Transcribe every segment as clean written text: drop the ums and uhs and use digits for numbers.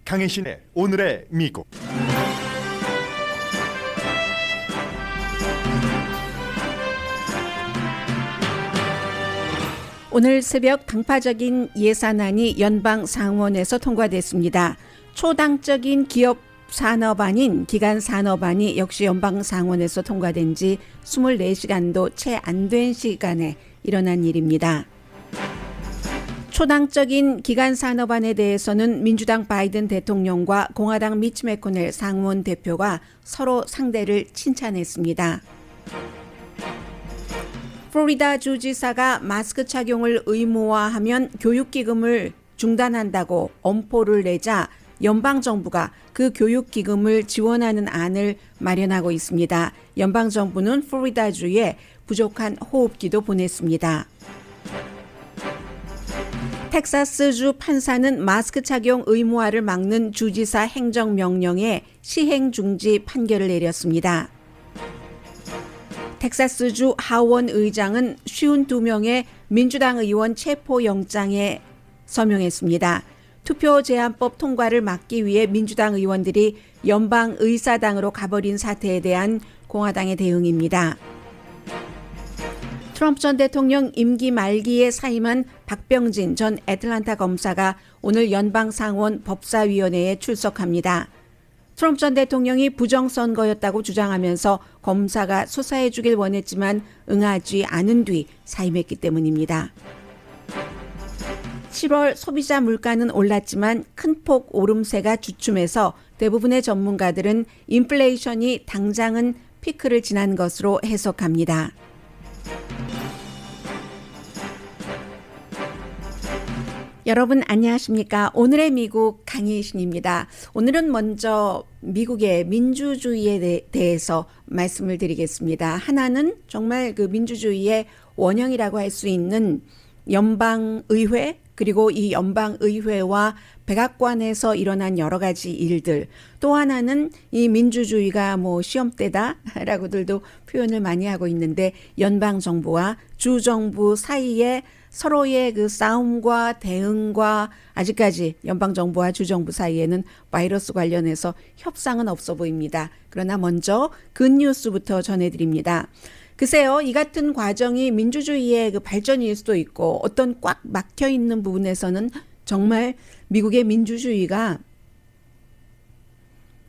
강혜신의 오늘의 미국. 오늘 새벽 당파적인 예산안이 연방 상원에서 통과됐습니다. 초당적인 기업 산업안인 기간 산업안이 역시 연방 상원에서 통과된 지 24시간도 채 안 된 시간에 일어난 일입니다. 초당적인 기간 산업안에 대해서는 민주당 바이든 대통령과 공화당 미치 매코넬 상원 대표가 서로 상대를 칭찬했습니다. 플로리다 주지사가 마스크 착용을 의무화하면 교육기금을 중단한다고 엄포를 내자 연방정부가 그 교육기금을 지원하는 안을 마련하고 있습니다. 연방정부는 플로리다주에 부족한 호흡기도 보냈습니다. 텍사스주 판사는 마스크 착용 의무화를 막는 주지사 행정명령에 시행 중지 판결을 내렸습니다. 텍사스주 하원 의장은 52명의 민주당 의원 체포영장에 서명했습니다. 투표 제한법 통과를 막기 위해 민주당 의원들이 연방의사당으로 가버린 사태에 대한 공화당의 대응입니다. 트럼프 전 대통령 임기 말기에 사임한 박병진 전 애틀랜타 검사가 오늘 연방상원 법사위원회에 출석합니다. 트럼프 전 대통령이 부정선거였다고 주장하면서 검사가 수사해 주길 원했지만 응하지 않은 뒤 사임했기 때문입니다. 7월 소비자 물가는 올랐지만 큰 폭 오름세가 주춤해서 대부분의 전문가들은 인플레이션이 당장은 피크를 지난 것으로 해석합니다. 여러분 안녕하십니까? 오늘의 미국 강희신입니다. 오늘은 먼저 미국의 민주주의에 대해서 말씀을 드리겠습니다. 하나는 정말 그 민주주의의 원형이라고 할 수 있는 연방의회, 그리고 이 연방의회와 백악관에서 일어난 여러 가지 일들, 또 하나는 이 민주주의가 뭐 시험대다라고들도 표현을 많이 하고 있는데 연방정부와 주정부 사이에 서로의 그 싸움과 대응과 아직까지 연방정부와 주정부 사이에는 바이러스 관련해서 협상은 없어 보입니다. 그러나 먼저 굿뉴스부터 전해드립니다. 글쎄요, 이 같은 과정이 민주주의의 그 발전일 수도 있고 어떤 꽉 막혀 있는 부분에서는 정말 미국의 민주주의가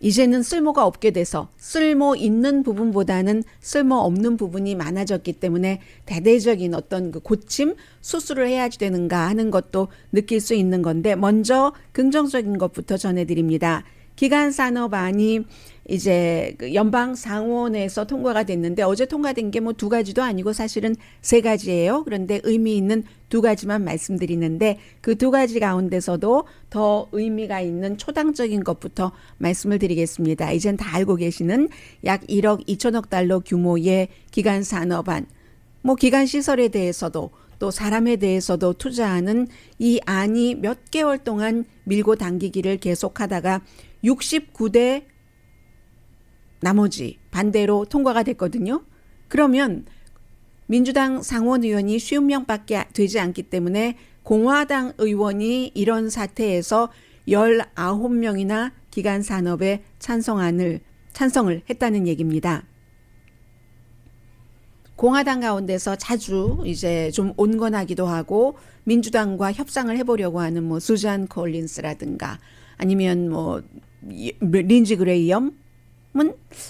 이제는 쓸모가 없게 돼서 쓸모 있는 부분보다는 쓸모 없는 부분이 많아졌기 때문에 대대적인 어떤 그 고침, 수술을 해야지 되는가 하는 것도 느낄 수 있는 건데 먼저 긍정적인 것부터 전해드립니다. 기간산업안이 이제 그 연방 상원에서 통과가 됐는데 어제 통과된 게 뭐 두 가지도 아니고 사실은 세 가지예요. 그런데 의미 있는 두 가지만 말씀드리는데 그 두 가지 가운데서도 더 의미가 있는 초당적인 것부터 말씀을 드리겠습니다. 이젠 다 알고 계시는 약 1억 2천억 달러 규모의 기간산업안, 뭐 기간시설에 대해서도 또 사람에 대해서도 투자하는 이 안이 몇 개월 동안 밀고 당기기를 계속하다가 69대 나머지 반대로 통과가 됐거든요. 그러면 민주당 상원 의원이 50명밖에 되지 않기 때문에 공화당 의원이 이런 사태에서 19명이나 기간 산업에 찬성을 했다는 얘기입니다. 공화당 가운데서 자주 이제 좀 온건하기도 하고 민주당과 협상을 해보려고 하는 뭐 수잔 콜린스라든가 아니면 뭐 린지 그레이엄은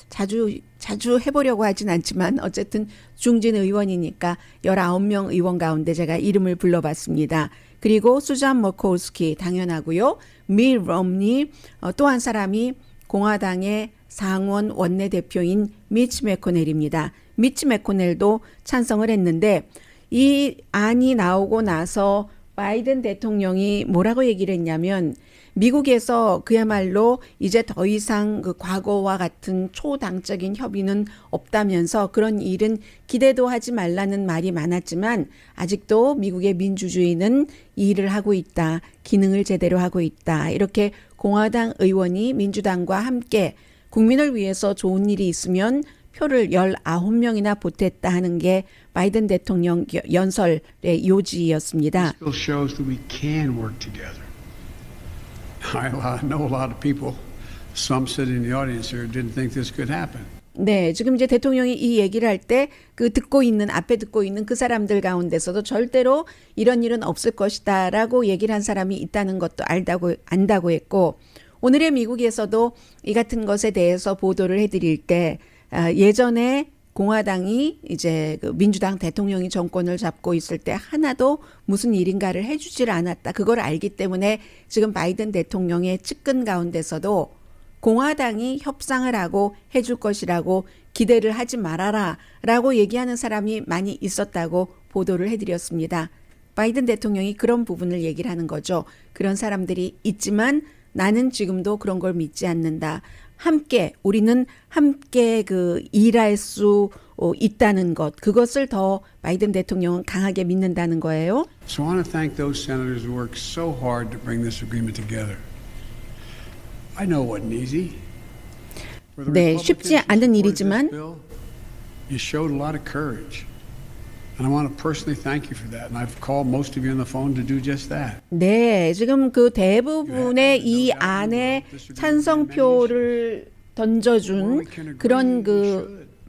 자주 해보려고 하진 않지만 어쨌든 중진 의원이니까 19명 의원 가운데 제가 이름을 불러봤습니다. 그리고 수잔 머코스키 당연하고요. 밀 럼니, 또 한 사람이 공화당의 상원 원내대표인 미치 매코넬입니다. 미치 매코넬도 찬성을 했는데 이 안이 나오고 나서 바이든 대통령이 뭐라고 얘기를 했냐면 미국에서 그야말로 이제 더 이상 그 과거와 같은 초당적인 협의는 없다면서 그런 일은 기대도 하지 말라는 말이 많았지만 아직도 미국의 민주주의는 일을 하고 있다. 기능을 제대로 하고 있다. 이렇게 공화당 의원이 민주당과 함께 국민을 위해서 좋은 일이 있으면 표를 19명이나 보탰다 하는 게 바이든 대통령 연설의 요지였습니다. I know a lot of people, some sitting in the audience here, didn't think this could happen. 네, 지금 이제 대통령이 이 얘기를 할 때 그 앞에 듣고 있는 그 사람들 가운데서도 절대로 이런 일은 없을 것이다라고 얘기를 한 사람이 있다는 것도 안다고 했고, 오늘의 미국에서도 이 같은 것에 대해서 보도를 해드릴 때 예전에 공화당이 이제 그 민주당 대통령이 정권을 잡고 있을 때 하나도 무슨 일인가를 해주질 않았다. 그걸 알기 때문에 지금 바이든 대통령의 측근 가운데서도 공화당이 협상을 하고 해줄 것이라고 기대를 하지 말아라 라고 얘기하는 사람이 많이 있었다고 보도를 해드렸습니다. 바이든 대통령이 그런 부분을 얘기를 하는 거죠. 그런 사람들이 있지만 나는 지금도 그런 걸 믿지 않는다. 우리는 함께 일할 수 있다는 것, 그것을 더 바이든 대통령은 강하게 믿는다는 거예요. So I want to thank those senators who worked so hard to bring this agreement together. I know it wasn't easy. 네, 쉽지 않은 일이지만 You showed a lot of courage. And I want to personally thank you for that. And I've called most of you on the phone to do just that. 네, 지금 그 대부분의 이 안에 찬성표를 던져준 그런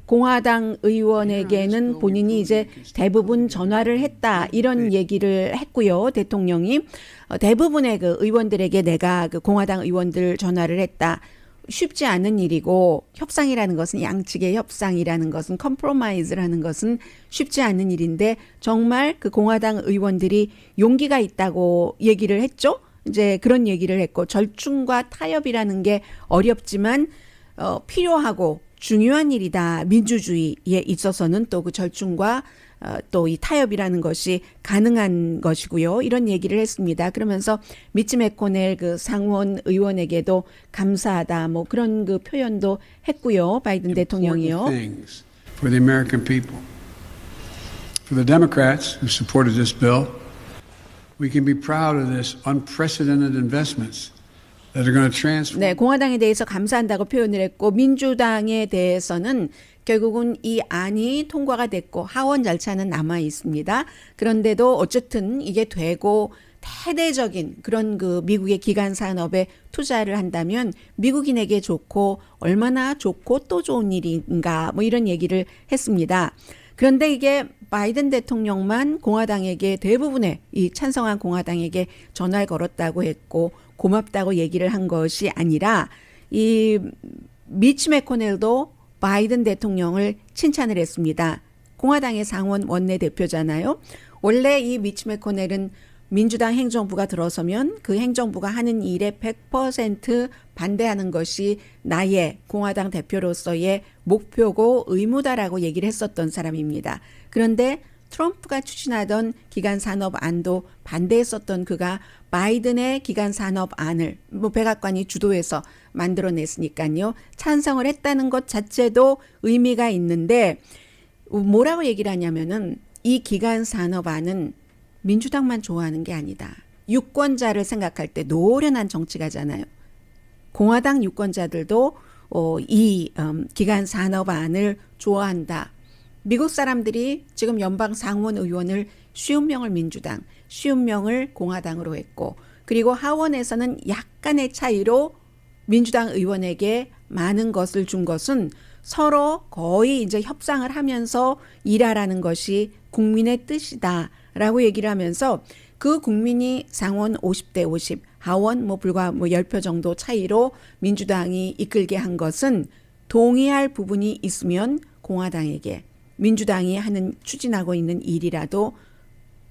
공화당 의원에게는 본인이 이제 대부분 전화를 했다 이런 얘기를 했고요. 대통령이 대부분의 의원들에게 내가 공화당 의원들 전화를 했다. 쉽지 않은 일이고 협상이라는 것은 양측의 협상이라는 것은 컴프로마이즈라는 것은 쉽지 않은 일인데 정말 공화당 의원들이 용기가 있다고 얘기를 했죠. 이제 그런 얘기를 했고 절충과 타협이라는 게 어렵지만 필요하고 중요한 일이다. 민주주의에 있어서는 또 그 절충과 또 이 타협이라는 것이 가능한 것이고요. 이런 얘기를 했습니다. 그러면서 미치 매코넬 상원 의원에게도 감사하다. 뭐 그런 표현도 했고요. 바이든 대통령이요. For the American people. For the Democrats who supported this bill, we can be proud of this unprecedented investments. 네, 공화당에 대해서 감사한다고 표현을 했고 민주당에 대해서는 결국은 이 안이 통과가 됐고 하원 절차는 남아 있습니다. 그런데도 어쨌든 이게 되고 대대적인 그런 미국의 기간 산업에 투자를 한다면 미국인에게 좋고 얼마나 좋고 또 좋은 일인가 뭐 이런 얘기를 했습니다. 그런데 이게 바이든 대통령만 공화당에게 대부분의 이 찬성한 공화당에게 전화를 걸었다고 했고 고맙다고 얘기를 한 것이 아니라 이 미치 매코넬도 바이든 대통령을 칭찬을 했습니다. 공화당의 상원 원내대표잖아요. 원래 이 미치 매코넬은 민주당 행정부가 들어서면 그 행정부가 하는 일에 100% 반대하는 것이 나의 공화당 대표로서의 목표고 의무다라고 얘기를 했었던 사람입니다. 그런데 트럼프가 추진하던 기간산업안도 반대했었던 그가 바이든의 기간산업안을 백악관이 주도해서 만들어냈으니까요. 찬성을 했다는 것 자체도 의미가 있는데 뭐라고 얘기를 하냐면은 이 기간산업안은 민주당만 좋아하는 게 아니다. 유권자를 생각할 때 노련한 정치가잖아요. 공화당 유권자들도 이 기간산업안을 좋아한다. 미국 사람들이 지금 연방 상원 의원을 50명을 민주당, 50명을 공화당으로 했고 그리고 하원에서는 약간의 차이로 민주당 의원에게 많은 것을 준 것은 서로 거의 이제 협상을 하면서 일하라는 것이 국민의 뜻이다라고 얘기를 하면서 그 국민이 상원 50대 50, 하원 불과 10표 정도 차이로 민주당이 이끌게 한 것은 동의할 부분이 있으면 공화당에게 민주당이 추진하고 있는 일이라도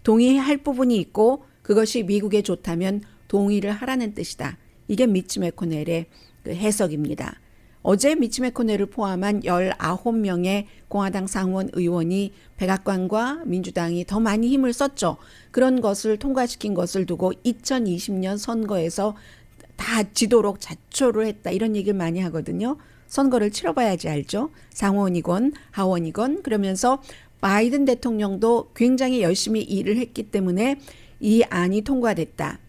동의할 부분이 있고 그것이 미국에 좋다면 동의를 하라는 뜻이다. 이게 미치 매코넬의 해석입니다. 어제 미치 매코넬을 포함한 19명의 공화당 상원 의원이 백악관과 민주당이 더 많이 힘을 썼죠. 그런 것을 통과시킨 것을 두고 2020년 선거에서 다 지도록 자초를 했다. 이런 얘기를 많이 하거든요. 선거를 치러봐야지 알죠. 상원이건 하원이건 그러면서 바이든 대통령도 굉장히 열심히 일을 했기 때문에 이 안이 통과됐다.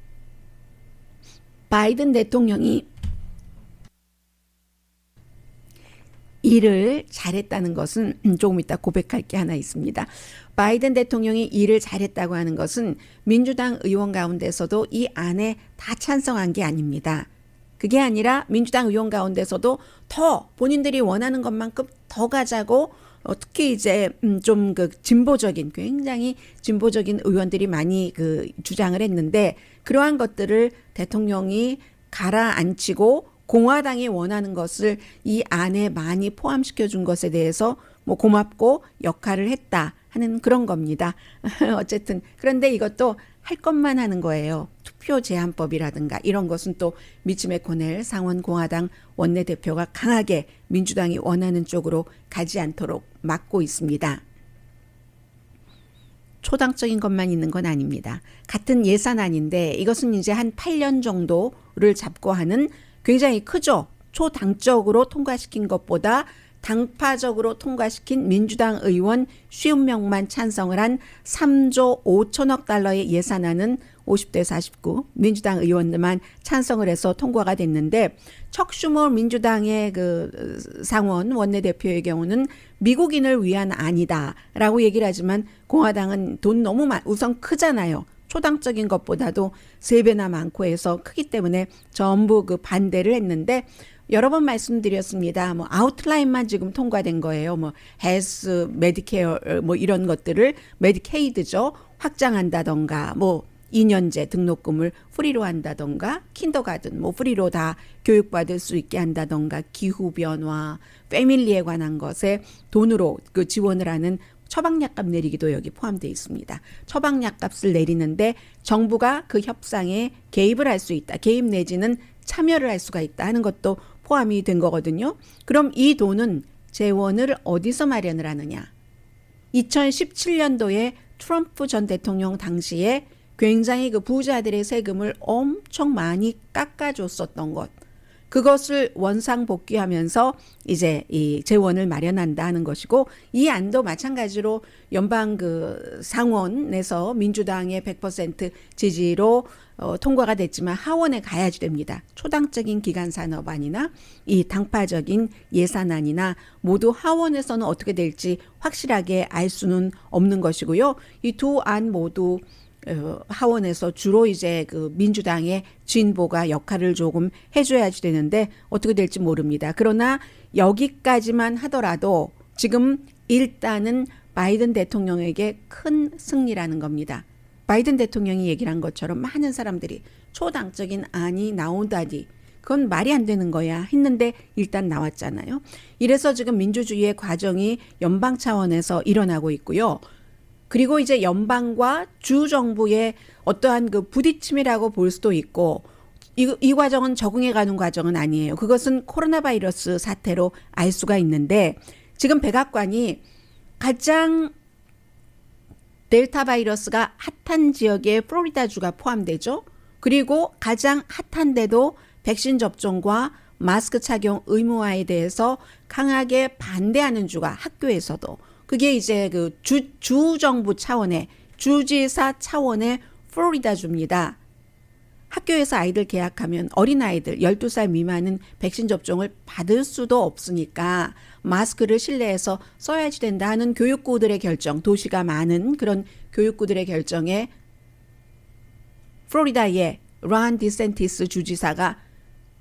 바이든 대통령이 일을 잘했다는 것은 조금 이따 고백할 게 하나 있습니다. 바이든 대통령이 일을 잘했다고 하는 것은 민주당 의원 가운데서도 이 안에 다 찬성한 게 아닙니다. 그게 아니라 민주당 의원 가운데서도 더 본인들이 원하는 것만큼 더 가자고 특히 이제 좀 그 진보적인 굉장히 진보적인 의원들이 많이 그 주장을 했는데 그러한 것들을 대통령이 가라앉히고 공화당이 원하는 것을 이 안에 많이 포함시켜 준 것에 대해서 뭐 고맙고 역할을 했다 하는 그런 겁니다. 어쨌든 그런데 이것도 할 것만 하는 거예요. 투표 제한법이라든가 이런 것은 또 미치 매코넬 상원 공화당 원내대표가 강하게 민주당이 원하는 쪽으로 가지 않도록 막고 있습니다. 초당적인 것만 있는 건 아닙니다. 같은 예산안인데 이것은 이제 한 8년 정도를 잡고 하는 굉장히 크죠. 초당적으로 통과시킨 것보다 당파적으로 통과시킨 민주당 의원 50명만 찬성을 한 3조 5천억 달러의 예산안은 50대 49 민주당 의원들만 찬성을 해서 통과가 됐는데 척 슈머 민주당의 그 상원 원내대표의 경우는 미국인을 위한 안이다라고 얘기를 하지만 공화당은 돈 너무 우선 크잖아요. 초당적인 것보다도 3배나 많고 해서 크기 때문에 전부 그 반대를 했는데 여러 번 말씀드렸습니다. 뭐 아웃라인만 지금 통과된 거예요. 뭐 헬스, 메디케어 뭐 이런 것들을 메디케이드죠. 확장한다던가 뭐 2년제 등록금을 프리로 한다던가 킨더가든 뭐 프리로 다 교육받을 수 있게 한다던가 기후 변화, 패밀리에 관한 것에 돈으로 그 지원을 하는 처방약값 내리기도 여기 포함되어 있습니다. 처방약값을 내리는데 정부가 그 협상에 개입을 할 수 있다. 개입 내지는 참여를 할 수가 있다 하는 것도 포함이 된 거거든요. 그럼 이 돈은 재원을 어디서 마련을 하느냐? 2017년도에 트럼프 전 대통령 당시에 굉장히 그 부자들의 세금을 엄청 많이 깎아줬었던 것. 그것을 원상복귀하면서 이제 이 재원을 마련한다 하는 것이고 이 안도 마찬가지로 연방 그 상원에서 민주당의 100% 지지로 통과가 됐지만 하원에 가야지 됩니다. 초당적인 기간산업안이나 이 당파적인 예산안이나 모두 하원에서는 어떻게 될지 확실하게 알 수는 없는 것이고요. 이 두 안 모두 하원에서 주로 이제 그 민주당의 진보가 역할을 조금 해줘야지 되는데 어떻게 될지 모릅니다. 그러나 여기까지만 하더라도 지금 일단은 바이든 대통령에게 큰 승리라는 겁니다. 바이든 대통령이 얘기를 한 것처럼 많은 사람들이 초당적인 안이 나온다니 그건 말이 안 되는 거야 했는데 일단 나왔잖아요. 이래서 지금 민주주의의 과정이 연방 차원에서 일어나고 있고요. 그리고 이제 연방과 주 정부의 어떠한 그 부딪힘이라고 볼 수도 있고 이 과정은 적응해가는 과정은 아니에요. 그것은 코로나 바이러스 사태로 알 수가 있는데 지금 백악관이 가장 델타 바이러스가 핫한 지역에 플로리다주가 포함되죠. 그리고 가장 핫한데도 백신 접종과 마스크 착용 의무화에 대해서 강하게 반대하는 주가 학교에서도 그게 이제 그 주 정부 차원의 주지사 차원의 플로리다주입니다. 학교에서 아이들 개학하면 어린아이들 12살 미만은 백신 접종을 받을 수도 없으니까 마스크를 실내에서 써야지 된다 하는 교육부들의 결정, 도시가 많은 그런 교육부들의 결정에 플로리다의 론 디센티스 주지사가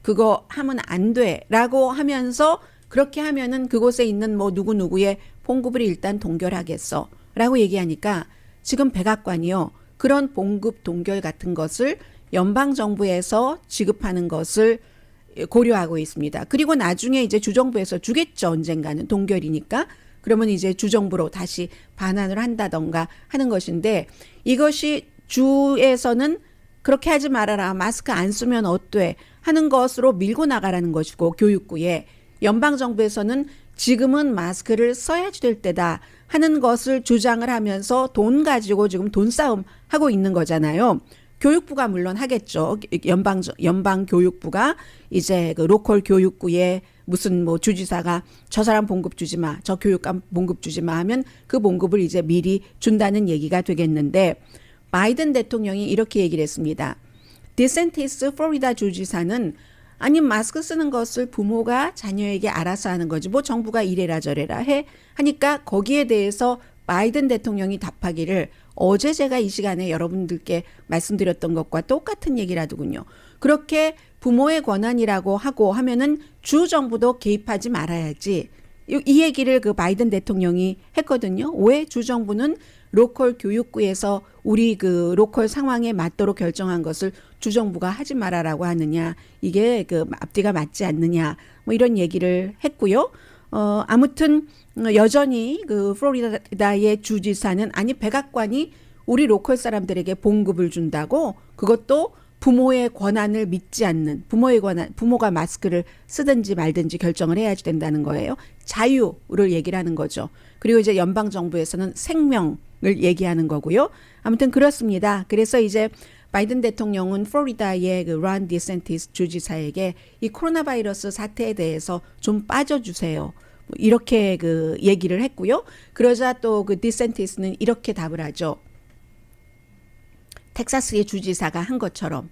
그거 하면 안 돼라고 하면서 그렇게 하면은 그곳에 있는 뭐 누구누구의 봉급을 일단 동결하겠어 라고 얘기하니까 지금 백악관이요. 그런 봉급 동결 같은 것을 연방정부에서 지급하는 것을 고려하고 있습니다. 그리고 나중에 이제 주정부에서 주겠죠. 언젠가는 동결이니까. 그러면 이제 주정부로 다시 반환을 한다던가 하는 것인데 이것이 주에서는 그렇게 하지 말아라. 마스크 안 쓰면 어때? 하는 것으로 밀고 나가라는 것이고 교육부에 연방정부에서는 지금은 마스크를 써야지 될 때다 하는 것을 주장을 하면서 돈 가지고 지금 돈 싸움 하고 있는 거잖아요. 교육부가 물론 하겠죠. 연방 교육부가 이제 그 로컬 교육부에 무슨 뭐 주지사가 저 사람 봉급 주지 마, 저 교육감 봉급 주지 마 하면 그 봉급을 이제 미리 준다는 얘기가 되겠는데 바이든 대통령이 이렇게 얘기를 했습니다. 디센티스 플로리다 주지사는 아니 마스크 쓰는 것을 부모가 자녀에게 알아서 하는 거지 뭐 정부가 이래라 저래라 해 하니까 거기에 대해서 바이든 대통령이 답하기를 어제 제가 이 시간에 여러분들께 말씀드렸던 것과 똑같은 얘기라더군요. 그렇게 부모의 권한이라고 하고 하면은 주 정부도 개입하지 말아야지. 이 얘기를 그 바이든 대통령이 했거든요. 왜 주 정부는 로컬 교육부에서 우리 그 로컬 상황에 맞도록 결정한 것을 주 정부가 하지 말아라고 하느냐. 이게 그 앞뒤가 맞지 않느냐. 뭐 이런 얘기를 했고요. 아무튼 여전히 그 플로리다의 주지사는 아니 백악관이 우리 로컬 사람들에게 봉급을 준다고 그것도 부모의 권한을 믿지 않는 부모의 권한 부모가 마스크를 쓰든지 말든지 결정을 해야지 된다는 거예요. 자유를 얘기를 하는 거죠. 그리고 이제 연방 정부에서는 생명을 얘기하는 거고요. 아무튼 그렇습니다. 그래서 이제 바이든 대통령은 플로리다의 그 론 디센티스 주지사에게 이 코로나 바이러스 사태에 대해서 좀 빠져주세요. 이렇게 그 얘기를 했고요. 그러자 또 그 디센티스는 이렇게 답을 하죠. 텍사스의 주지사가 한 것처럼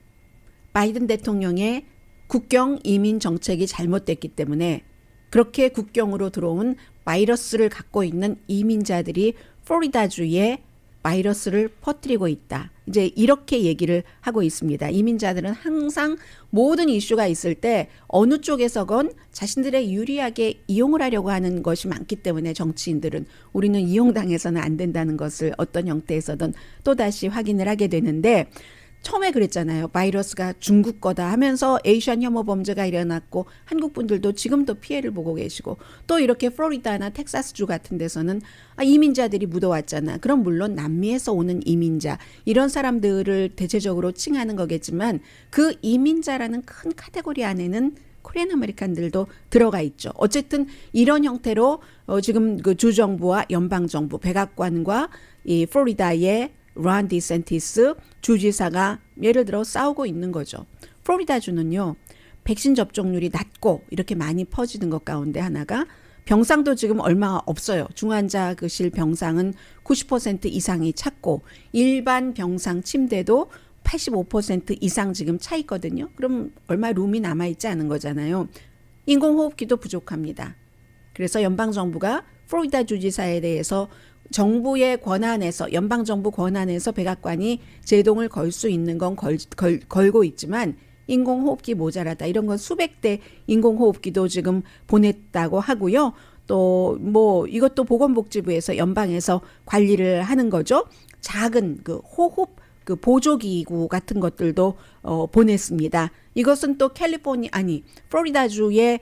바이든 대통령의 국경 이민 정책이 잘못됐기 때문에 그렇게 국경으로 들어온 바이러스를 갖고 있는 이민자들이 플로리다주에 바이러스를 퍼뜨리고 있다. 이제 이렇게 얘기를 하고 있습니다. 이민자들은 항상 모든 이슈가 있을 때 어느 쪽에서건 자신들의 유리하게 이용을 하려고 하는 것이 많기 때문에 정치인들은 우리는 이용당해서는 안 된다는 것을 어떤 형태에서든 또다시 확인을 하게 되는데 처음에 그랬잖아요. 바이러스가 중국 거다 하면서 에이션 혐오 범죄가 일어났고 한국 분들도 지금도 피해를 보고 계시고 또 이렇게 플로리다나 텍사스주 같은 데서는 이민자들이 묻어왔잖아. 그럼 물론 남미에서 오는 이민자 이런 사람들을 대체적으로 칭하는 거겠지만 그 이민자라는 큰 카테고리 안에는 코리안 아메리칸들도 들어가 있죠. 어쨌든 이런 형태로 지금 그 주정부와 연방정부 백악관과 이 플로리다의 론 디센티스 주지사가 예를 들어 싸우고 있는 거죠. 플로리다주는요. 백신 접종률이 낮고 이렇게 많이 퍼지는 것 가운데 하나가 병상도 지금 얼마 없어요. 중환자실 병상은 90% 이상이 찼고 일반 병상 침대도 85% 이상 지금 차 있거든요. 그럼 얼마 룸이 남아있지 않은 거잖아요. 인공호흡기도 부족합니다. 그래서 연방정부가 플로리다 주지사에 대해서 정부의 권한에서 연방정부 권한에서 백악관이 제동을 걸 수 있는 건 걸고 있지만 인공호흡기 모자라다. 이런 건 수백 대 인공호흡기도 지금 보냈다고 하고요. 또 뭐 이것도 보건복지부에서 연방에서 관리를 하는 거죠. 작은 그 호흡 그 보조기구 같은 것들도 보냈습니다. 이것은 또 플로리다주의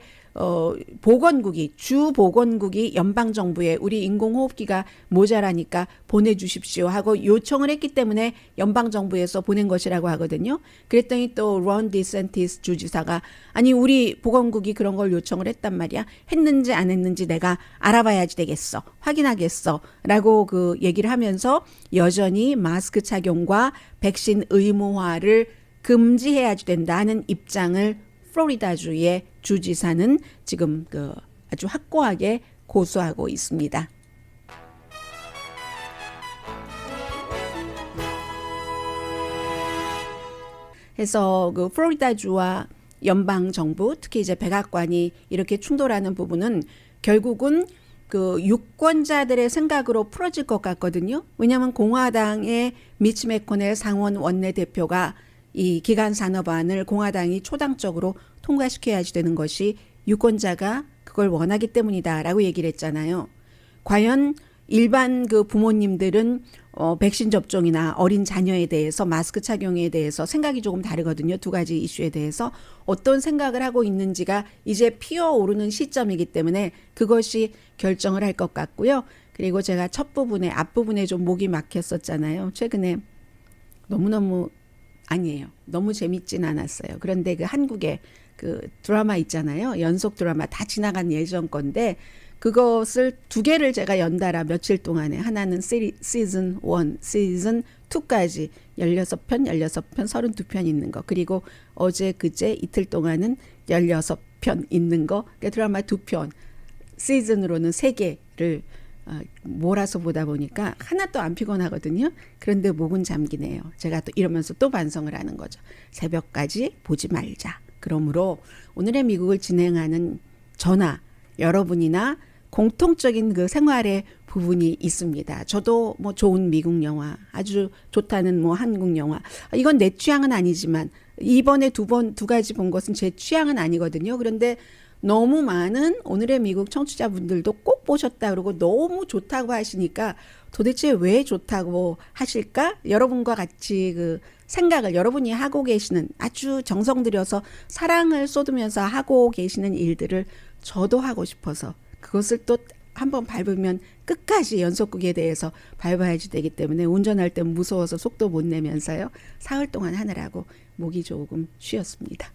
보건국이 주 보건국이 연방 정부에 우리 인공호흡기가 모자라니까 보내주십시오 하고 요청을 했기 때문에 연방 정부에서 보낸 것이라고 하거든요. 그랬더니 또 론 디센티스 주지사가 아니 우리 보건국이 그런 걸 요청을 했단 말이야. 했는지 안 했는지 내가 알아봐야지 되겠어. 확인하겠어라고 그 얘기를 하면서 여전히 마스크 착용과 백신 의무화를 금지해야지 된다는 입장을 플로리다주의 주지사는 지금 그 아주 확고하게 고수하고 있습니다. 그래서 그 플로리다주와 연방 정부 특히 이제 백악관이 이렇게 충돌하는 부분은 결국은 그 유권자들의 생각으로 풀어질 것 같거든요. 왜냐하면 공화당의 미치 매코넬 상원 원내대표가 이 기간 산업안을 공화당이 초당적으로 통과시켜야지 되는 것이 유권자가 그걸 원하기 때문이다라고 얘기를 했잖아요. 과연 일반 그 부모님들은 백신 접종이나 어린 자녀에 대해서 마스크 착용에 대해서 생각이 조금 다르거든요. 두 가지 이슈에 대해서 어떤 생각을 하고 있는지가 이제 피어오르는 시점이기 때문에 그것이 결정을 할 것 같고요. 그리고 제가 첫 부분에 앞부분에 좀 목이 막혔었잖아요. 최근에 너무너무 아니에요. 너무 재밌진 않았어요. 그런데 그 한국에 그 드라마 있잖아요. 연속 드라마 다 지나간 예전 건데 그것을 두 개를 제가 연달아 며칠 동안에 하나는 시즌 1, 시즌 2까지 16편, 32편 있는 거. 그리고 어제 그제 이틀 동안은 16편 있는 거. 그러니까 드라마 2편, 시즌으로는 3개를 몰아서 보다 보니까 하나도 안 피곤하거든요. 그런데 목은 잠기네요. 제가 또 이러면서 또 반성을 하는 거죠. 새벽까지 보지 말자. 그러므로 오늘의 미국을 진행하는 저나 여러분이나 공통적인 그 생활의 부분이 있습니다. 저도 뭐 좋은 미국 영화, 아주 좋다는 뭐 한국 영화. 이건 내 취향은 아니지만 이번에 두 가지 본 것은 제 취향은 아니거든요. 그런데 너무 많은 오늘의 미국 청취자분들도 꼭 보셨다 그러고 너무 좋다고 하시니까 도대체 왜 좋다고 하실까? 여러분과 같이 그 생각을 여러분이 하고 계시는 아주 정성 들여서 사랑을 쏟으면서 하고 계시는 일들을 저도 하고 싶어서 그것을 또 한번 밟으면 끝까지 연속극에 대해서 밟아야지 되기 때문에 운전할 때 무서워서 속도 못 내면서요. 사흘 동안 하느라고 목이 조금 쉬었습니다.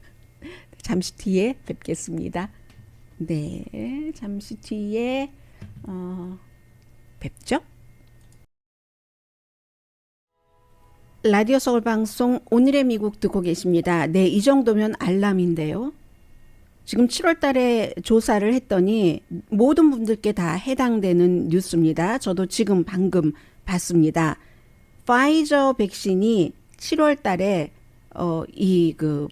잠시 뒤에 뵙겠습니다. 네, 잠시 뒤에 뵙죠. 라디오 서울 방송 오늘의 미국 듣고 계십니다. 네, 이 정도면 알람인데요. 지금 7월 달에 조사를 했더니 모든 분들께 다 해당되는 뉴스입니다. 저도 지금 방금 봤습니다. 파이저 백신이 7월 달에 이 그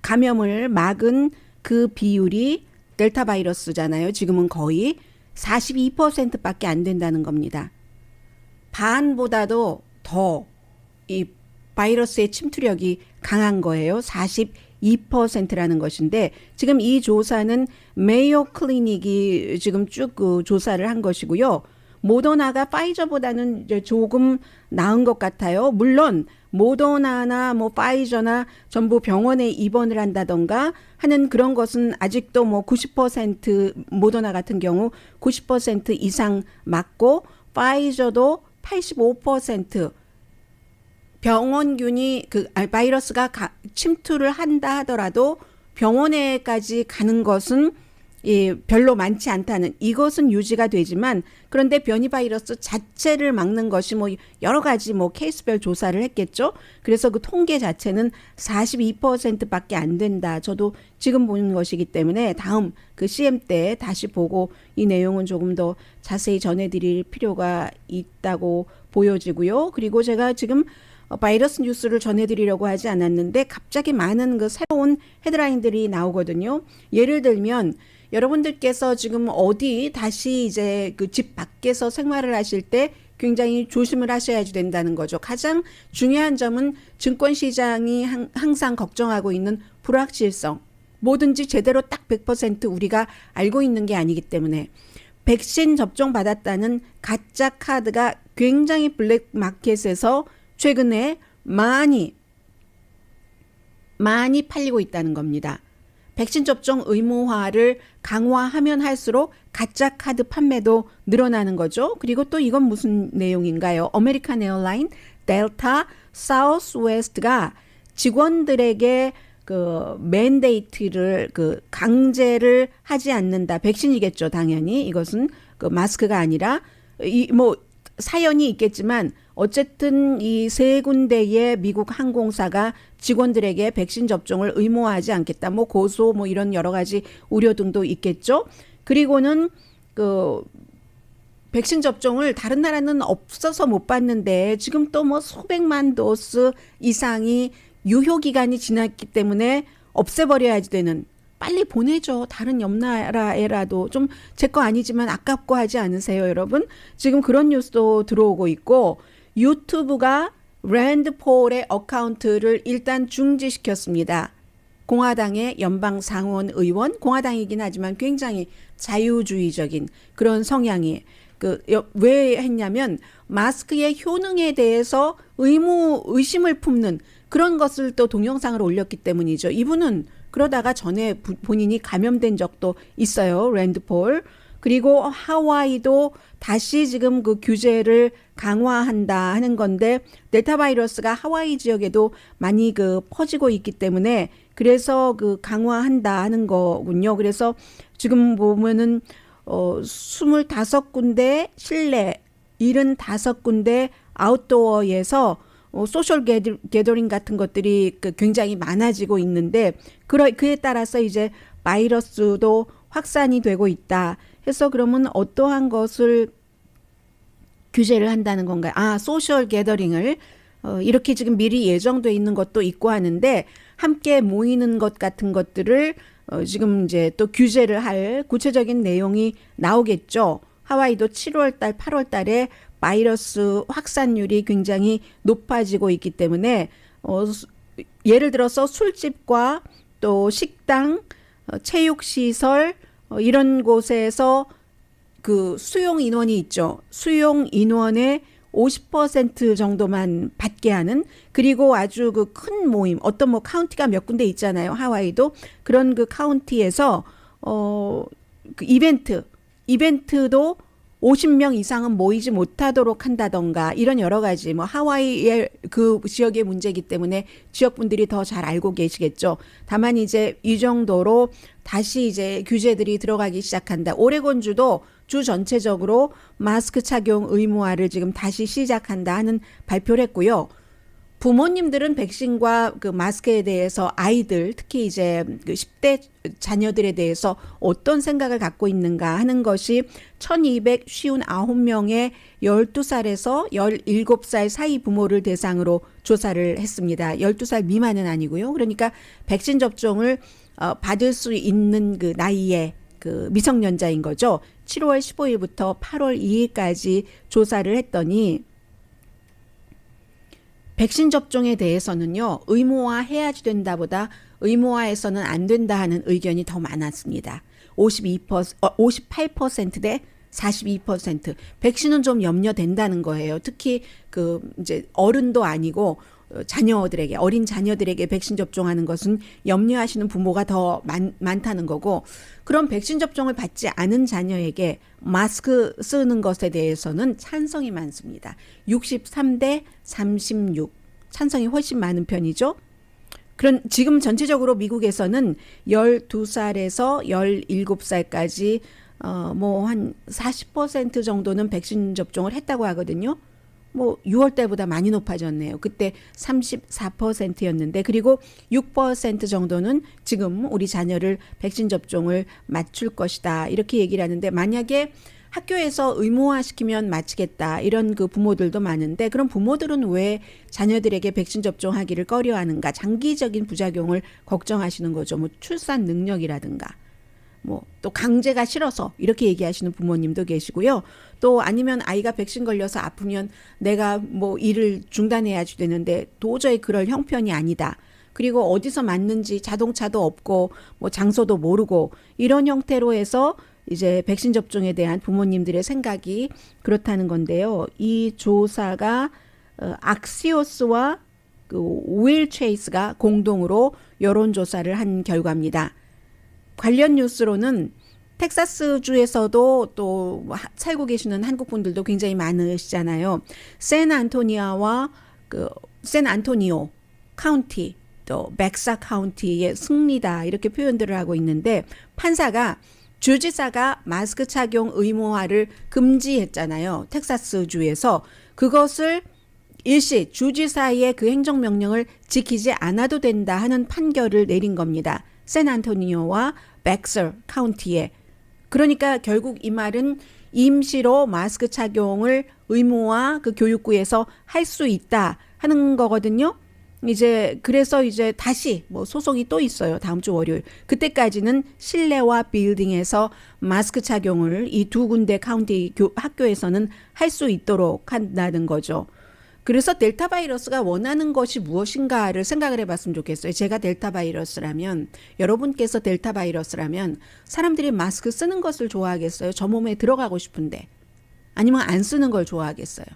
감염을 막은 그 비율이 델타 바이러스잖아요. 지금은 거의 42%밖에 안 된다는 겁니다. 반보다도 더 이 바이러스의 침투력이 강한 거예요. 42%라는 것인데 지금 이 조사는 메이오 클리닉이 지금 쭉 그 조사를 한 것이고요. 모더나가 파이저보다는 이제 조금 나은 것 같아요. 물론 모더나나 뭐 파이저나 전부 병원에 입원을 한다던가 하는 그런 것은 아직도 뭐 90% 모더나 같은 경우 90% 이상 맞고 파이저도 85% 병원균이 그 바이러스가 침투를 한다 하더라도 병원에까지 가는 것은 별로 많지 않다는 이것은 유지가 되지만 그런데 변이 바이러스 자체를 막는 것이 뭐 여러 가지 뭐 케이스별 조사를 했겠죠. 그래서 그 통계 자체는 42%밖에 안 된다. 저도 지금 보는 것이기 때문에 다음 그 CM 때 다시 보고 이 내용은 조금 더 자세히 전해드릴 필요가 있다고 보여지고요. 그리고 제가 지금 바이러스 뉴스를 전해드리려고 하지 않았는데 갑자기 많은 그 새로운 헤드라인들이 나오거든요. 예를 들면 여러분들께서 지금 어디 다시 이제 그 집 밖에서 생활을 하실 때 굉장히 조심을 하셔야지 된다는 거죠. 가장 중요한 점은 증권시장이 항상 걱정하고 있는 불확실성. 뭐든지 제대로 딱 100% 우리가 알고 있는 게 아니기 때문에 백신 접종 받았다는 가짜 카드가 굉장히 블랙 마켓에서 최근에 많이 팔리고 있다는 겁니다. 백신 접종 의무화를 강화하면 할수록 가짜 카드 판매도 늘어나는 거죠. 그리고 또 이건 무슨 내용인가요? 아메리칸 에어라인, 델타, 사우스웨스트가 직원들에게 그 맨데이트를 그 강제를 하지 않는다. 백신이겠죠, 당연히. 이것은 그 마스크가 아니라 뭐 사연이 있겠지만 어쨌든 이 세 군데의 미국 항공사가 직원들에게 백신 접종을 의무화하지 않겠다. 뭐 고소 뭐 이런 여러 가지 우려 등도 있겠죠. 그리고는 그 백신 접종을 다른 나라는 없어서 못 받는데 지금 또 뭐 수백만 도스 이상이 유효 기간이 지났기 때문에 없애버려야지 되는 빨리 보내줘. 다른 옆 나라에라도 좀 제 거 아니지만 아깝고 하지 않으세요, 여러분? 지금 그런 뉴스도 들어오고 있고 유튜브가 랜드 폴의 어카운트를 일단 중지시켰습니다. 공화당의 연방 상원 의원, 공화당이긴 하지만 굉장히 자유주의적인 그런 성향이 왜 했냐면 마스크의 효능에 대해서 의심을 품는 그런 것을 또 동영상을 올렸기 때문이죠. 이분은 그러다가 전에 본인이 감염된 적도 있어요. 랜드 폴. 그리고 하와이도 다시 지금 그 규제를 강화한다 하는 건데 델타 바이러스가 하와이 지역에도 많이 그 퍼지고 있기 때문에 그래서 그 강화한다 하는 거군요. 그래서 지금 보면은 25군데 실내, 75군데 아웃도어에서 소셜 게더링 같은 것들이 굉장히 많아지고 있는데 그에 따라서 이제 바이러스도 확산이 되고 있다 해서 그러면 어떠한 것을 규제를 한다는 건가요? 소셜 게더링을 이렇게 지금 미리 예정돼 있는 것도 있고 하는데 함께 모이는 것 같은 것들을 지금 이제 또 규제를 할 구체적인 내용이 나오겠죠. 하와이도 7월 달, 8월 달에 바이러스 확산율이 굉장히 높아지고 있기 때문에 예를 들어서 술집과 또 식당, 체육시설 이런 곳에서 그 수용 인원이 있죠. 수용 인원의 50% 정도만 받게 하는, 그리고 아주 그 큰 모임, 어떤 뭐 카운티가 몇 군데 있잖아요. 하와이도 그런 그 카운티에서 그 이벤트도 50명 이상은 모이지 못하도록 한다던가 이런 여러 가지 뭐 하와이의 그 지역의 문제이기 때문에 지역 분들이 더 잘 알고 계시겠죠. 다만 이제 이 정도로 다시 이제 규제들이 들어가기 시작한다. 오레곤주도 주 전체적으로 마스크 착용 의무화를 지금 다시 시작한다 하는 발표를 했고요. 부모님들은 백신과 그 마스크에 대해서 아이들, 특히 이제 그 10대 자녀들에 대해서 어떤 생각을 갖고 있는가 하는 것이 1259명의 12살에서 17살 사이 부모를 대상으로 조사를 했습니다. 12살 미만은 아니고요. 그러니까 백신 접종을 받을 수 있는 그 나이에 그 미성년자인 거죠. 7월 15일부터 8월 2일까지 조사를 했더니 백신 접종에 대해서는요, 의무화해야지 된다보다 의무화해서는 안 된다 하는 의견이 더 많았습니다. 58% 대 42%. 백신은 좀 염려된다는 거예요. 특히 그 이제 어른도 아니고 자녀들에게, 어린 자녀들에게 백신 접종하는 것은 염려하시는 부모가 더 많다는 거고, 그럼 백신 접종을 받지 않은 자녀에게 마스크 쓰는 것에 대해서는 찬성이 많습니다. 63대 36. 찬성이 훨씬 많은 편이죠. 그런 지금 전체적으로 미국에서는 12살에서 17살까지 뭐 한 40% 정도는 백신 접종을 했다고 하거든요. 뭐 6월 달보다 많이 높아졌네요. 그때 34%였는데, 그리고 6% 정도는 지금 우리 자녀를 백신 접종을 맞출 것이다 이렇게 얘기를 하는데, 만약에 학교에서 의무화시키면 마치겠다 이런 그 부모들도 많은데, 그럼 부모들은 왜 자녀들에게 백신 접종하기를 꺼려하는가? 장기적인 부작용을 걱정하시는 거죠. 뭐 출산 능력이라든가 뭐 또 강제가 싫어서 이렇게 얘기하시는 부모님도 계시고요. 또 아니면 아이가 백신 걸려서 아프면 내가 뭐 일을 중단해야지 되는데 도저히 그럴 형편이 아니다. 그리고 어디서 맞는지 자동차도 없고 뭐 장소도 모르고 이런 형태로 해서 이제 백신 접종에 대한 부모님들의 생각이 그렇다는 건데요. 이 조사가 악시오스와 그 윌 체이스가 공동으로 여론조사를 한 결과입니다. 관련 뉴스로는 텍사스주에서도 또 살고 계시는 한국 분들도 굉장히 많으시잖아요. 샌안토니오 카운티, 또 백사 카운티의 승리다 이렇게 표현들을 하고 있는데, 판사가 주지사가 마스크 착용 의무화를 금지했잖아요. 텍사스주에서. 그것을 일시 주지사의 그 행정명령을 지키지 않아도 된다 하는 판결을 내린 겁니다. 샌안토니오와 백서 카운티에. 그러니까 결국 이 말은 임시로 마스크 착용을 의무화 그 교육부에서 할 수 있다 하는 거거든요. 이제 그래서 이제 다시 뭐 소송이 또 있어요. 다음 주 월요일. 그때까지는 실내와 빌딩에서 마스크 착용을 이 두 군데 카운티 학교에서는 할 수 있도록 한다는 거죠. 그래서 델타 바이러스가 원하는 것이 무엇인가를 생각을 해봤으면 좋겠어요. 제가 델타 바이러스라면, 여러분께서 델타 바이러스라면 사람들이 마스크 쓰는 것을 좋아하겠어요? 저 몸에 들어가고 싶은데. 아니면 안 쓰는 걸 좋아하겠어요?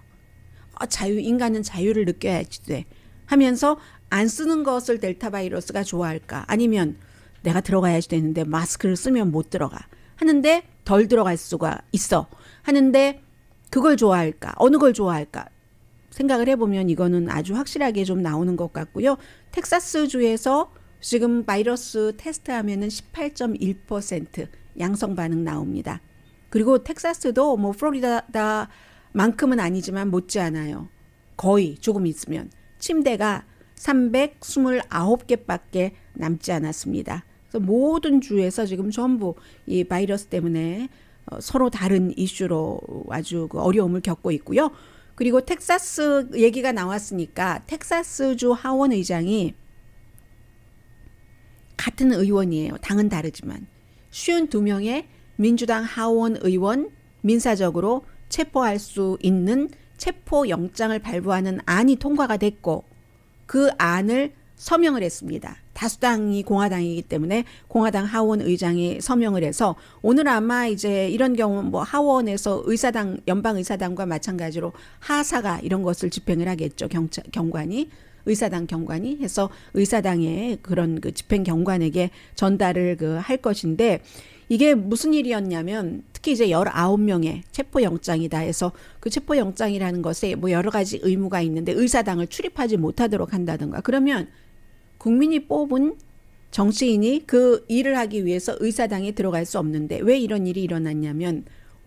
인간은 자유를 느껴야지 돼 하면서 안 쓰는 것을 델타 바이러스가 좋아할까? 아니면 내가 들어가야지 되는데 마스크를 쓰면 못 들어가 하는데 덜 들어갈 수가 있어 하는데 그걸 좋아할까? 어느 걸 좋아할까? 생각을 해보면 이거는 아주 확실하게 좀 나오는 것 같고요. 텍사스주에서 지금 바이러스 테스트하면은 18.1% 양성 반응 나옵니다. 그리고 텍사스도 뭐 플로리다만큼은 아니지만 못지않아요. 거의 조금 있으면 침대가 329개밖에 남지 않았습니다. 그래서 모든 주에서 지금 전부 이 바이러스 때문에 서로 다른 이슈로 아주 어려움을 겪고 있고요. 그리고 텍사스 얘기가 나왔으니까 텍사스주 하원 의장이 같은 의원이에요. 당은 다르지만 52명의 민주당 하원 의원 민사적으로 체포할 수 있는 체포영장을 발부하는 안이 통과가 됐고 그 안을 서명을 했습니다. 다수당이 공화당이기 때문에 공화당 하원 의장이 서명을 해서 오늘 아마 이제 이런 경우 뭐 하원에서 의사당 연방 의사당과 마찬가지로 하사가 이런 것을 집행을 하겠죠. 경관이 의사당 경관이 해서 의사당의 그런 그 집행 경관에게 전달을 할 것인데 이게 무슨 일이었냐면 특히 이제 19명의 체포영장이다 해서 그 체포영장이라는 것에 뭐 여러 가지 의무가 있는데 의사당을 출입하지 못하도록 한다든가 그러면 국민이 뽑은 정치인이 그 일을 하기 위해서 의사당에 들어갈 수 없는데 왜 이런 일이 일어났냐면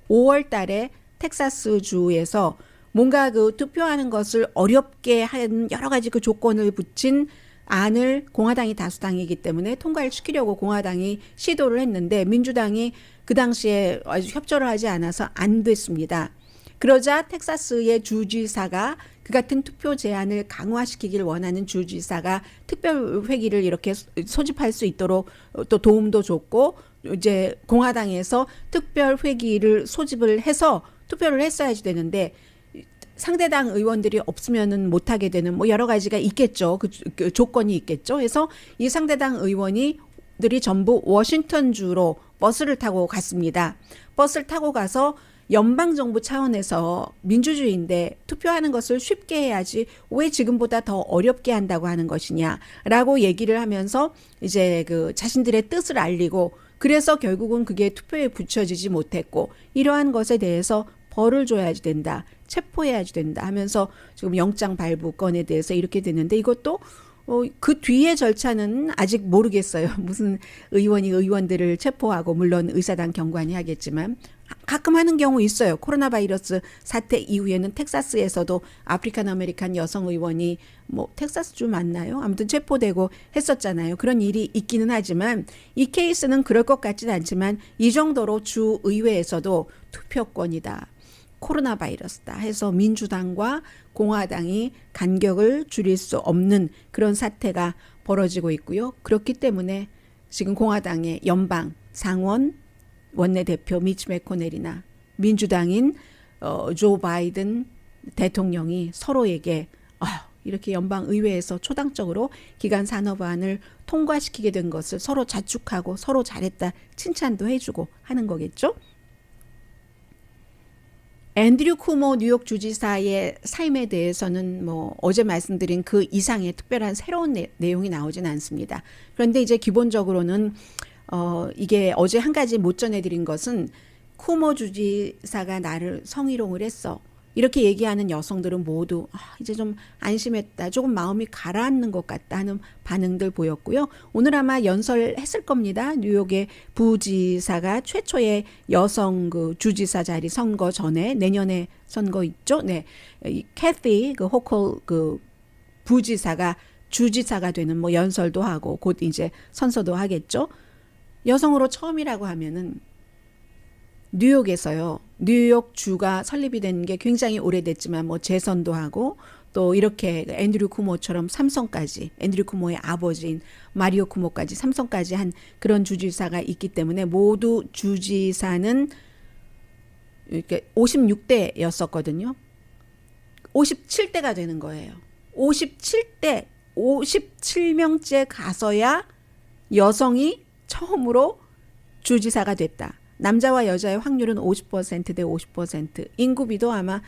5월 달에 텍사스 주에서 뭔가 그 투표하는 것을 어렵게 하는 여러 가지 그 조건을 붙인 안을 공화당이 다수당이기 때문에 통과를 시키려고 공화당이 시도를 했는데 민주당이 그 당시에 아주 협조를 하지 않아서 안 됐습니다. 그러자 텍사스의 주지사가 그 같은 투표 제한을 강화시키길 원하는 주지사가 특별회기를 이렇게 소집할 수 있도록 또 도움도 줬고 이제 공화당에서 특별회기를 소집을 해서 투표를 했어야지 되는데 상대당 의원들이 없으면은 못하게 되는 뭐 여러 가지가 있겠죠. 그 조건이 있겠죠. 그래서 이 상대당 의원들이 전부 워싱턴주로 버스를 타고 갔습니다. 버스를 타고 가서 연방정부 차원에서 민주주의인데 투표하는 것을 쉽게 해야지 왜 지금보다 더 어렵게 한다고 하는 것이냐라고 얘기를 하면서 이제 그 자신들의 뜻을 알리고 그래서 결국은 그게 투표에 붙여지지 못했고 이러한 것에 대해서 벌을 줘야지 된다. 체포해야지 된다 하면서 지금 영장 발부권에 대해서 이렇게 됐는데 이것도 그 뒤의 절차는 아직 모르겠어요. 무슨 의원이 의원들을 체포하고 물론 의사당 경관이 하겠지만 가끔 하는 경우 있어요. 코로나 바이러스 사태 이후에는 텍사스에서도 아프리칸 아메리칸 여성 의원이 뭐 텍사스주 맞나요? 아무튼 체포되고 했었잖아요. 그런 일이 있기는 하지만 이 케이스는 그럴 것 같지는 않지만 이 정도로 주 의회에서도 투표권이다. 코로나 바이러스다 해서 민주당과 공화당이 간격을 줄일 수 없는 그런 사태가 벌어지고 있고요. 그렇기 때문에 지금 공화당의 연방 상원 원내대표 미치 매코넬이나 민주당인 조 바이든 대통령이 서로에게 이렇게 연방 의회에서 초당적으로 기간 산업안을 통과시키게 된 것을 서로 자축하고 서로 잘했다 칭찬도 해주고 하는 거겠죠. 앤드류 쿠모 뉴욕 주지사의 사임에 대해서는 뭐 어제 말씀드린 그 이상의 특별한 새로운 내용이 나오진 않습니다. 그런데 이제 기본적으로는 이게 어제 한 가지 못 전해드린 것은 쿠모 주지사가 나를 성희롱을 했어. 이렇게 얘기하는 여성들은 모두 이제 좀 안심했다. 조금 마음이 가라앉는 것 같다 하는 반응들 보였고요. 오늘 아마 연설했을 겁니다. 뉴욕의 부지사가 최초의 여성 그 주지사 자리 선거 전에 내년에 선거 있죠. 네, 캐티 그 호컬 그 부지사가 주지사가 되는 뭐 연설도 하고 곧 이제 선서도 하겠죠. 여성으로 처음이라고 하면은 뉴욕에서요. 뉴욕 주가 설립이 된 게 굉장히 오래됐지만 뭐 재선도 하고 또 이렇게 앤드류 쿠모처럼 삼선까지 앤드류 쿠모의 아버지인 마리오 쿠모까지 삼선까지 한 그런 주지사가 있기 때문에 모두 주지사는 이렇게 56대였었거든요. 57대가 되는 거예요. 57대 57명째 가서야 여성이 처음으로 주지사가 됐다. 남자와 여자의 확률은 50% 대 50%. 인구비도 아마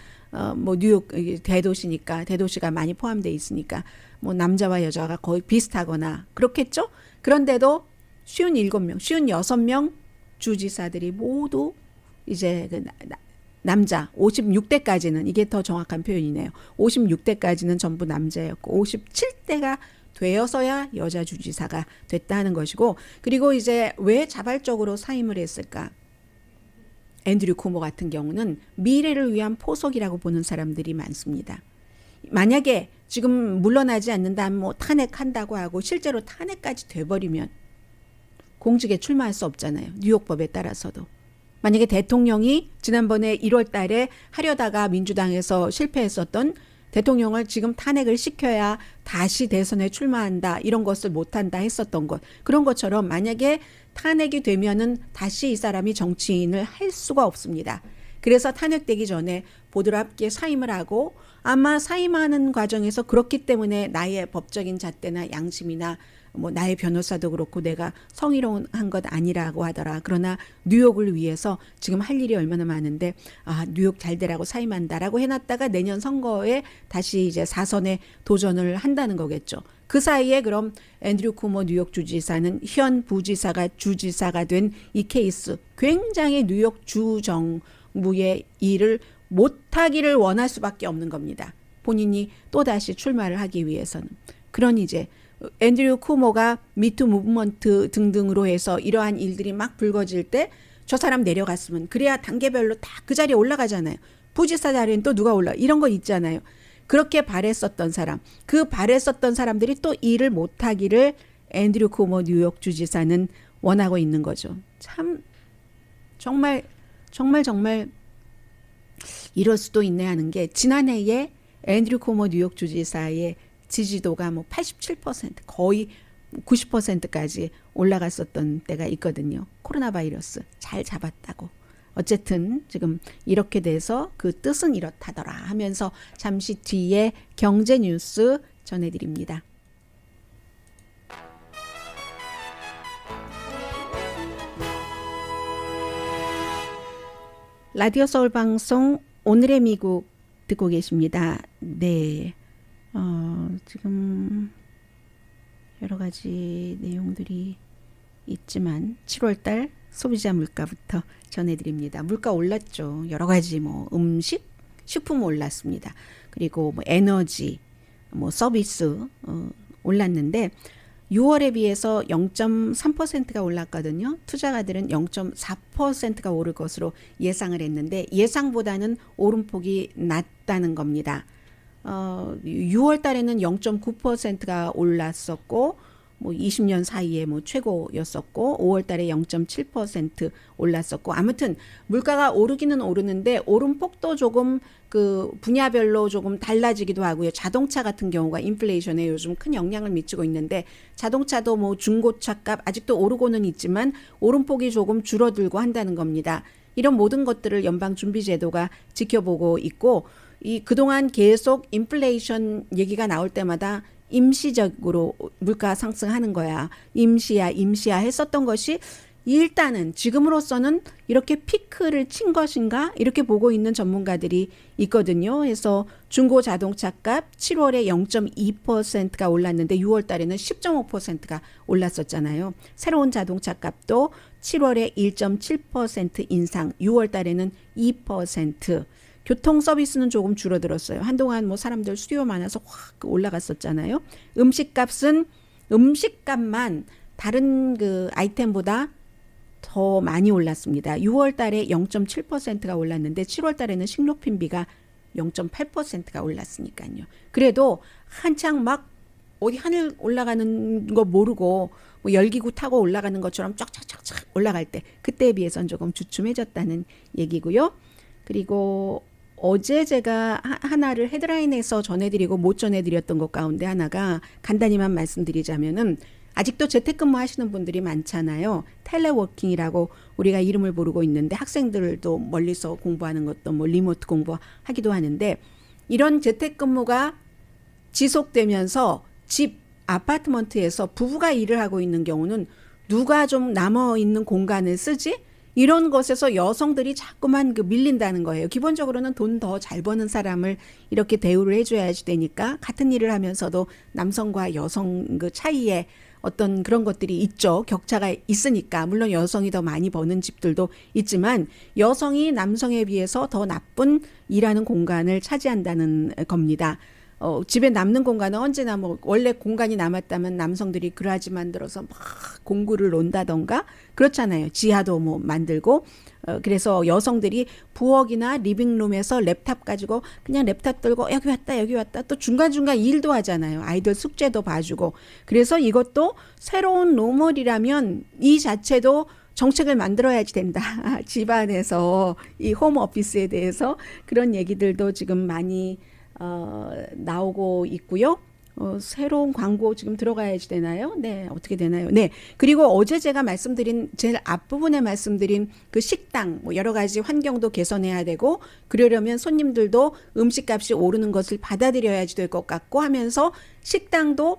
뭐 뉴욕 대도시니까 대도시가 많이 포함되어 있으니까 뭐 남자와 여자가 거의 비슷하거나 그렇겠죠? 그런데도 57명, 56명 주지사들이 모두 이제 그 남자 56대까지는 이게 더 정확한 표현이네요. 56대까지는 전부 남자였고 57대가 되어서야 여자 주지사가 됐다는 것이고 그리고 이제 왜 자발적으로 사임을 했을까? 앤드류 쿠모 같은 경우는 미래를 위한 포석이라고 보는 사람들이 많습니다. 만약에 지금 물러나지 않는다면 뭐 탄핵한다고 하고 실제로 탄핵까지 돼버리면 공직에 출마할 수 없잖아요. 뉴욕법에 따라서도. 만약에 대통령이 지난번에 1월 달에 하려다가 민주당에서 실패했었던 대통령을 지금 탄핵을 시켜야 다시 대선에 출마한다. 이런 것을 못한다 했었던 것. 그런 것처럼 만약에 탄핵이 되면은 다시 이 사람이 정치인을 할 수가 없습니다. 그래서 탄핵되기 전에 보드랍게 사임을 하고 아마 사임하는 과정에서 그렇기 때문에 나의 법적인 잣대나 양심이나 뭐 나의 변호사도 그렇고 내가 성희롱한 것 아니라고 하더라. 그러나 뉴욕을 위해서 지금 할 일이 얼마나 많은데 뉴욕 잘 되라고 사임한다라고 해놨다가 내년 선거에 다시 이제 4선에 도전을 한다는 거겠죠. 그 사이에 그럼 앤드류 쿠모 뉴욕 주지사는 현 부지사가 주지사가 된 이 케이스 굉장히 뉴욕 주정부의 일을 못하기를 원할 수밖에 없는 겁니다. 본인이 또다시 출마를 하기 위해서는. 그런 이제 앤드류 쿠모가 미투 무브먼트 등등으로 해서 이러한 일들이 막 불거질 때 저 사람 내려갔으면 그래야 단계별로 다 그 자리에 올라가잖아요. 부지사 자리엔 또 누가 올라 이런 거 있잖아요. 그렇게 바랬었던 사람, 그 바랬었던 사람들이 또 일을 못하기를 앤드류 쿠모 뉴욕 주지사는 원하고 있는 거죠. 참 정말 이럴 수도 있네 하는 게 지난해에 앤드류 쿠모 뉴욕 주지사의 지지도가 뭐 87% 거의 90%까지 올라갔었던 때가 있거든요. 코로나 바이러스 잘 잡았다고. 어쨌든 지금 이렇게 돼서 그 뜻은 이렇다더라 하면서 잠시 뒤에 경제 뉴스 전해드립니다. 라디오 서울 방송 오늘의 미국 듣고 계십니다. 네, 지금 여러 가지 내용들이 있지만 7월달 소비자 물가부터 전해드립니다. 물가 올랐죠. 여러 가지 뭐 음식, 식품 올랐습니다. 그리고 뭐 에너지, 뭐 서비스 올랐는데 6월에 비해서 0.3%가 올랐거든요. 투자가들은 0.4%가 오를 것으로 예상을 했는데 예상보다는 오름폭이 낮다는 겁니다. 6월 달에는 0.9%가 올랐었고 뭐 20년 사이에 뭐 최고였었고 5월 달에 0.7% 올랐었고 아무튼 물가가 오르기는 오르는데 오름폭도 조금 그 분야별로 조금 달라지기도 하고요. 자동차 같은 경우가 인플레이션에 요즘 큰 영향을 미치고 있는데 자동차도 뭐 중고차 값 아직도 오르고는 있지만 오름폭이 조금 줄어들고 한다는 겁니다. 이런 모든 것들을 연방준비제도가 지켜보고 있고 이 그동안 계속 인플레이션 얘기가 나올 때마다 임시적으로 물가 상승하는 거야. 임시야 했었던 것이 일단은 지금으로서는 이렇게 피크를 친 것인가 이렇게 보고 있는 전문가들이 있거든요. 그래서 중고 자동차 값 7월에 0.2%가 올랐는데 6월 달에는 10.5%가 올랐었잖아요. 새로운 자동차 값도 7월에 1.7% 인상, 6월 달에는 2%. 교통 서비스는 조금 줄어들었어요. 한동안 뭐 사람들 수요 많아서 확 올라갔었잖아요. 음식값만 다른 그 아이템보다 더 많이 올랐습니다. 6월 달에 0.7%가 올랐는데 7월 달에는 식료품비가 0.8%가 올랐으니까요. 그래도 한창 막 어디 하늘 올라가는 거 모르고 뭐 열기구 타고 올라가는 것처럼 쫙쫙쫙쫙 올라갈 때 그때에 비해서는 조금 주춤해졌다는 얘기고요. 그리고 어제 제가 하나를 헤드라인에서 전해드리고 못 전해드렸던 것 가운데 하나가 간단히만 말씀드리자면은 아직도 재택근무 하시는 분들이 많잖아요. 텔레워킹이라고 우리가 이름을 부르고 있는데 학생들도 멀리서 공부하는 것도 뭐 리모트 공부하기도 하는데 이런 재택근무가 지속되면서 집 아파트먼트에서 부부가 일을 하고 있는 경우는 누가 좀 남아있는 공간을 쓰지? 이런 것에서 여성들이 자꾸만 밀린다는 거예요. 기본적으로는 돈 더 잘 버는 사람을 이렇게 대우를 해줘야지 되니까 같은 일을 하면서도 남성과 여성 그 차이에 어떤 그런 것들이 있죠. 격차가 있으니까. 물론 여성이 더 많이 버는 집들도 있지만 여성이 남성에 비해서 더 나쁜 일하는 공간을 차지한다는 겁니다. 집에 남는 공간은 언제나 뭐 원래 공간이 남았다면 남성들이 그라지 만들어서 막 공구를 논다던가 그렇잖아요. 지하도 뭐 만들고 그래서 여성들이 부엌이나 리빙룸에서 랩탑 가지고 그냥 랩탑 들고 여기 왔다 또 중간중간 일도 하잖아요. 아이들 숙제도 봐주고 그래서 이것도 새로운 노멀이라면 이 자체도 정책을 만들어야지 된다. 집안에서 이 홈오피스에 대해서 그런 얘기들도 지금 많이 나오고 있고요. 새로운 광고 지금 들어가야지 되나요? 네, 어떻게 되나요? 네. 그리고 어제 제가 말씀드린, 제일 앞부분에 말씀드린 그 식당, 뭐 여러 가지 환경도 개선해야 되고, 그러려면 손님들도 음식값이 오르는 것을 받아들여야지 될 것 같고 하면서 식당도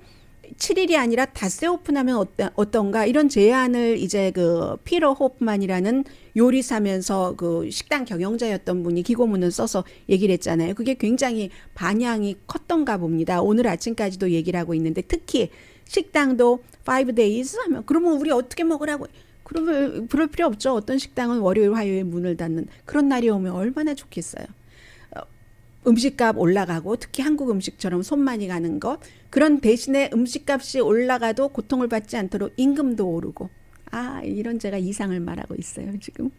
7일이 아니라 닷새 오픈하면 어떤가 이런 제안을 이제 그 피터 호프만이라는 요리사면서 그 식당 경영자였던 분이 기고문을 써서 얘기를 했잖아요. 그게 굉장히 반향이 컸던가 봅니다. 오늘 아침까지도 얘기를 하고 있는데 특히 식당도 5 days 하면 그러면 우리 어떻게 먹으라고 그러면 그럴 필요 없죠. 어떤 식당은 월요일 화요일 문을 닫는 그런 날이 오면 얼마나 좋겠어요. 음식값 올라가고 특히 한국 음식처럼 손 많이 가는 것 그런 대신에 음식값이 올라가도 고통을 받지 않도록 임금도 오르고 이런 제가 이상을 말하고 있어요 지금.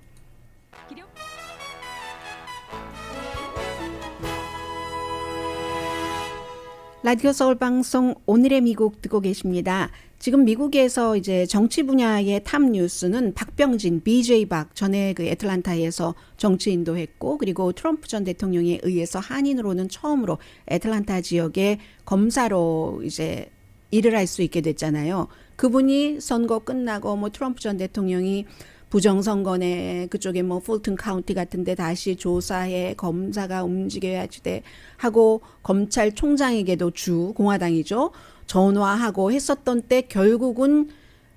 라디오 서울 방송 오늘의 미국 듣고 계십니다. 지금 미국에서 이제 정치 분야의 탑 뉴스는 박병진, BJ 박 전에 그 애틀란타에서 정치인도 했고 그리고 트럼프 전 대통령에 의해서 한인으로는 처음으로 애틀란타 지역의 검사로 이제 일을 할 수 있게 됐잖아요. 그분이 선거 끝나고 뭐 트럼프 전 대통령이 부정선거네 그쪽에 뭐 풀튼 카운티 같은데 다시 조사해 검사가 움직여야지 돼 하고 검찰총장에게도 주 공화당이죠. 전화하고 했었던 때 결국은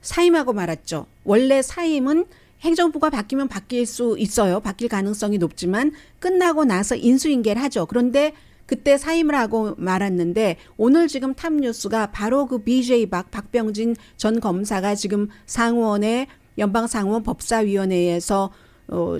사임하고 말았죠. 원래 사임은 행정부가 바뀌면 바뀔 수 있어요. 바뀔 가능성이 높지만 끝나고 나서 인수인계를 하죠. 그런데 그때 사임을 하고 말았는데 오늘 지금 탑뉴스가 바로 그 BJ 박병진 전 검사가 지금 상원에 연방상원 법사위원회에서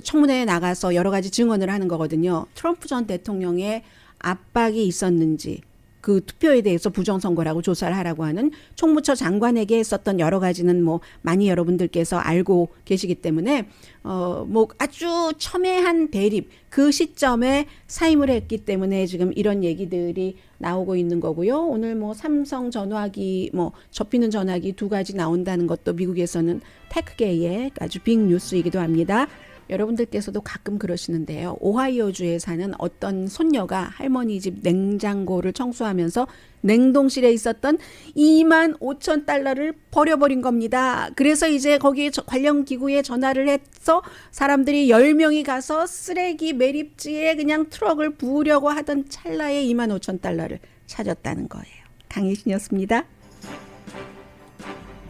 청문회에 나가서 여러 가지 증언을 하는 거거든요. 트럼프 전 대통령의 압박이 있었는지 그 투표에 대해서 부정선거라고 조사를 하라고 하는 총무처 장관에게 했었던 여러 가지는 뭐 많이 여러분들께서 알고 계시기 때문에 뭐 아주 첨예한 대립 그 시점에 사임을 했기 때문에 지금 이런 얘기들이 나오고 있는 거고요. 오늘 뭐 삼성 전화기 뭐 접히는 전화기 2가지 나온다는 것도 미국에서는 테크계의 아주 빅 뉴스이기도 합니다. 여러분들께서도 가끔 그러시는데요. 오하이오주에 사는 어떤 손녀가 할머니 집 냉장고를 청소하면서 냉동실에 있었던 25,000달러를 버려버린 겁니다. 그래서 이제 거기 관련 기구에 전화를 해서 사람들이 10명이 가서 쓰레기 매립지에 그냥 트럭을 부으려고 하던 찰나에 25,000달러를 찾았다는 거예요. 강혜신이었습니다.